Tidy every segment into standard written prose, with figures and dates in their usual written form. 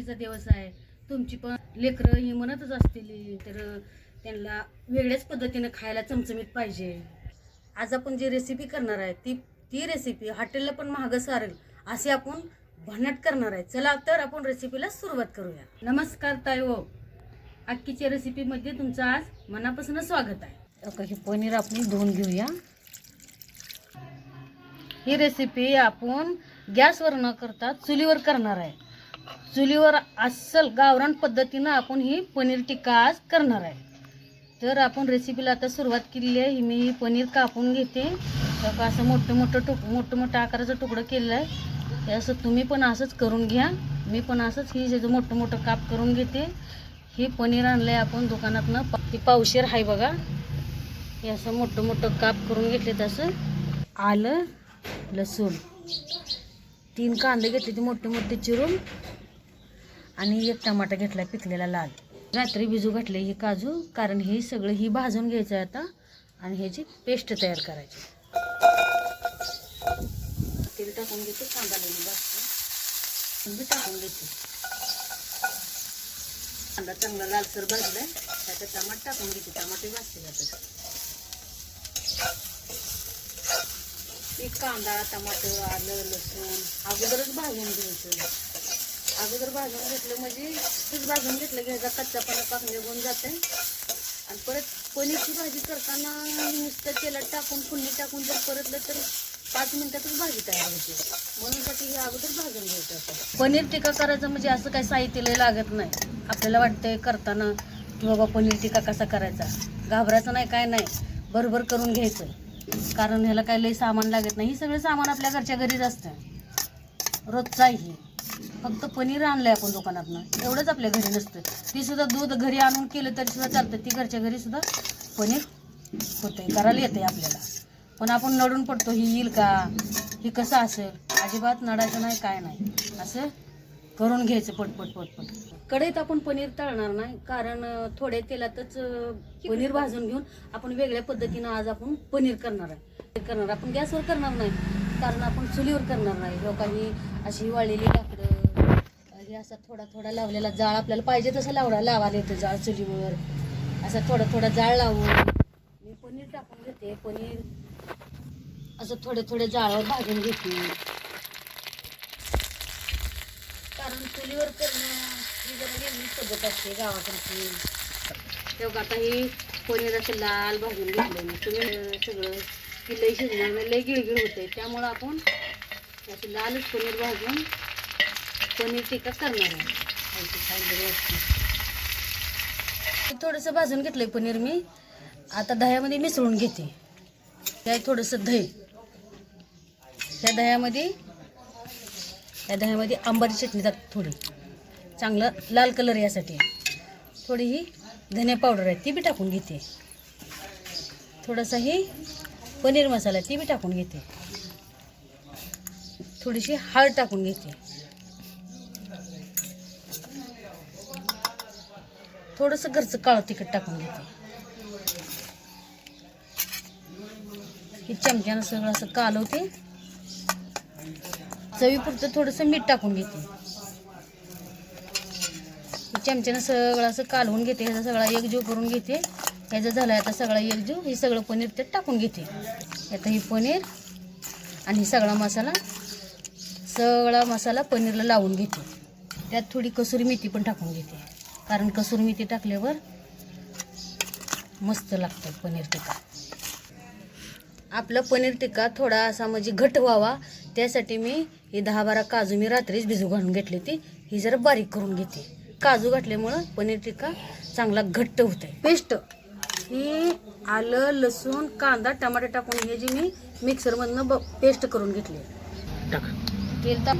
सुट्टीचा दिवस आहे, तुमची पण लेकरं ही म्हणतच असतील तर त्यांना वेगळ्याच पद्धतीने खायला चमचमीत पाहिजे. आज आपण जी रेसिपी करणार आहे ती रेसिपी हॉटेलला पण महाग सारेल असे आपण भन्नाट करणार आहे. चला तर आपण रेसिपीला सुरुवात करूया. नमस्कार ताईओ, अक्कीच्या रेसिपीमध्ये तुमचं आज मनापासून स्वागत आहे. हे पनीर आपण धुवून घेऊया. ही रेसिपी आपण गॅसवर न करता चुलीवर करणार आहे. चुलीवर अस्सल गावरान पद्धतीनं आपण ही पनीर टिक्का आज करणार आहे. तर आपण रेसिपीला आता सुरुवात केलेली आहे. मी ही पनीर कापून घेते. असं मोठं आकाराचं तुकडं केलेलं आहे. हे असं तुम्ही पण असंच करून घ्या. मी पण असंच ही जे मोठं काप करून घेते. ही पनीर आणलंय आपण दुकानातनं. ती पावशेर आहे बघा. हे असं मोठं काप करून घेतले. तसं आलं, लसूण, 3 कांदे घेतले ते मोठे चिरून आणि 1 टमाटा घेतला पिकलेला लाल. रात्री भिजू घातले ही काजू, कारण हे सगळं ही भाजून घ्यायचं आहे आता आणि ह्याची पेस्ट तयार करायची. तेल टाकून घेते. कांदा लिंबू भाजते टाकून घेते. कांदा चांगला लालसर भाजलाय. त्यात टमाटर टाकून घेते. टमाटे भाजते जातात. कांदा, टमाटर, आलं, लसूण अगोदरच भाजून घ्यायचं. अगोदर भाजून घेतलं म्हणजे तेच भाजून घेतलं घ्यायचा कच्चापणा पाक निघून जाते. आणि परत पनीरची भाजी करताना नुसतं तेलात टाकून फोडणी टाकून जर परतलं तर 5 मिनिटातच भाजी तयार होते. म्हणून साठी हे अगोदर भाजून घ्यायचं. पनीर टिक्का करायचं म्हणजे असं काही साहित्य लय लागत नाही. आपल्याला वाटतंय करताना की बाबा पनीर टिक्का कसा करायचा, घाबरायचं नाही, काय नाही, बरोबर करून घ्यायचं. कारण ह्याला काही लई सामान लागत नाही. हे सगळं सामान आपल्या घरच्या घरीच असतं. रोजचं आहे. फक्त पनीर आणलंय आपण दुकानातनं, एवढंच आपल्या घरी नसतं. ती सुद्धा दूध घरी आणून केलं तरी सुद्धा चालतं. ती घरच्या घरी सुद्धा पनीर होतंय, करायला येतंय आपल्याला. पण आपण नडून पडतो, ही येईल का, ही कसं असेल. अजिबात नडायचं नाही, काय नाही. असं करून घ्यायचं पटपट. कढईत आपण पनीर तळणार नाही, कारण थोड्या तेलातच पनीर भाजून घेऊन आपण वेगळ्या पद्धतीनं आज आपण पनीर करणार आहे. आपण गॅसवर करणार नाही, कारण आपण चुलीवर करणार नाही. लोकांनी अशी वाळलेली लाकडं, हे असा थोडा लावलेला जाळ आपल्याला पाहिजे तसं लावायला येतं. जाळ चुलीवर असा थोडा जाळ लावून मी पनीर टाकून घेते. पनीर असं थोडे जाळावर भाजून घेते. कारण चुलीवर करणं ही जरा वेगळीच पद्धत असते गावाकडची. तेव्हा आता ही पनीर असं लाल भाजून घेतलं. तुम्ही सगळं की लई शिजणार नाही, लई गिळगिळ होते. त्यामुळं आपण असं लालच पनीर भाजून पनीर टिक्का करणार आहे. थोडंसं भाजून घेतलंय पनीर मी. आता दह्यामध्ये मिसळून घेते. त्यात थोडंसं दही, त्या दह्यामध्ये आंबाची चटणी टाक, थोडी चांगलं लाल कलर यासाठी. थोडी ही धने पावडर आहे ती बी टाकून घेते. थोडासा ही पनीर मसाला ती बी टाकून घेते. थोडीशी हळद टाकून घेते. थोडंसं घरचं काळं तिखट टाकून घेते. ही चमच्यानं सगळं असं कालवते. चवीपुरतं थोडंसं मीठ टाकून घेते. चमच्यानं सगळं असं कालवून घेते. ह्याचा सगळा एकजीव करून घेते. ह्याचा झाला आता सगळा एकजीव. हे सगळं पनीर त्यात टाकून घेते. आता ही पनीर आणि ही सगळा मसाला पनीरला लावून घेते. त्यात थोडी कसुरी मेथी पण टाकून घेते, कारण कसुरी मेथी टाकल्यावर मस्त लागतं पनीर टिक्का. आपला पनीर टिक्का थोडा असा म्हणजे घट्ट व्हावा त्यासाठी मी ही 10-12 काजू मी रात्रीच भिजू घालून घेतली. ही जरा बारीक करून घेते. काजू घातल्यामुळं पनीर टिक्का चांगला घट्ट होतंय. पेस्ट ही आलं, लसूण, कांदा, टमाटर टाकून हे जी मी मिक्सरमधनं पेस्ट करून घेतली. तेल टाक.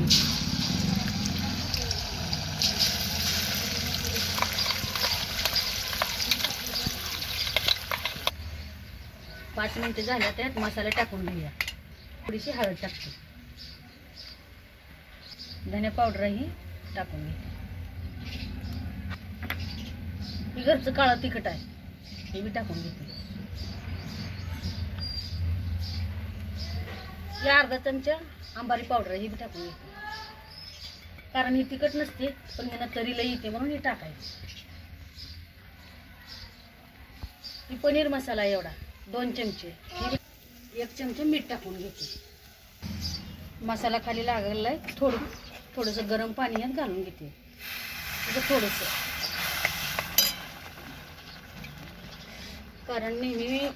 5 मिनिटं झाल्या. त्यात मसाला टाकून घेऊया. थोडीशी हळद टाकते. धने पावडरही टाकून घेते. ही घरचं काळं तिखट आहे, हे बी टाकून घेते. या अर्धा चमचा अंबारी पावडर ही बी टाकून घेते. कारण ही तिखट नसते, पण ह्यानं तरीला येते म्हणून हे टाकायचं. ही पनीर मसाला एवढा 2 चमचे, 1 चमचा मीठ टाकून घेते. मसाला खाली लागलेला आहे. थोडंसं गरम पाणी यात घालून घेते. थोडंसं, कारण नेहमी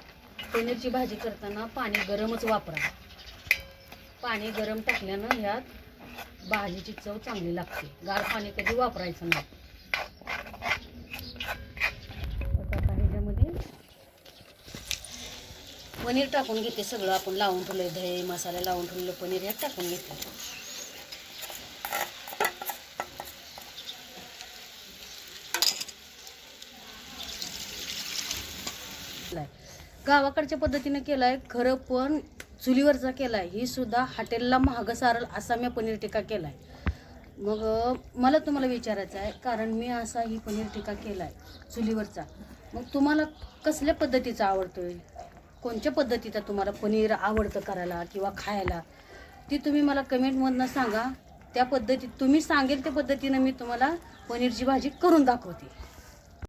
पनीरची भाजी करताना पाणी गरमच वापरा. पाणी गरम टाकल्यानं ह्यात भाजीची चव चांगली लागते. गार पाणी कधी वापरायचं नाही. आता ह्याच्यामध्ये पनीर टाकून घेते. सगळं आपण लावून ठेवलं, दही मसाला लावून ठेवलेलं पनीर ह्यात टाकून घेते. गावाकडच्या पद्धतीने केलाय खरं, पण चुलीवरचा केलाय. ही सुद्धा हॉटेलला महाग सारल असा मी पनीर टिक्का केलाय. मग मला तुम्हाला विचारायचं आहे, कारण मी असा ही पनीर टिक्का केलाय चुलीवरचा. मग तुम्हाला कसल्या पद्धतीचा आवडतोय, कोणत्या पद्धतीचा तुम्हाला पनीर आवडतं करायला किंवा खायला, ती तुम्ही मला कमेंटमधनं सांगा. त्या पद्धतीत तुम्ही सांगेल त्या पद्धतीनं मी तुम्हाला पनीरची भाजी करून दाखवते.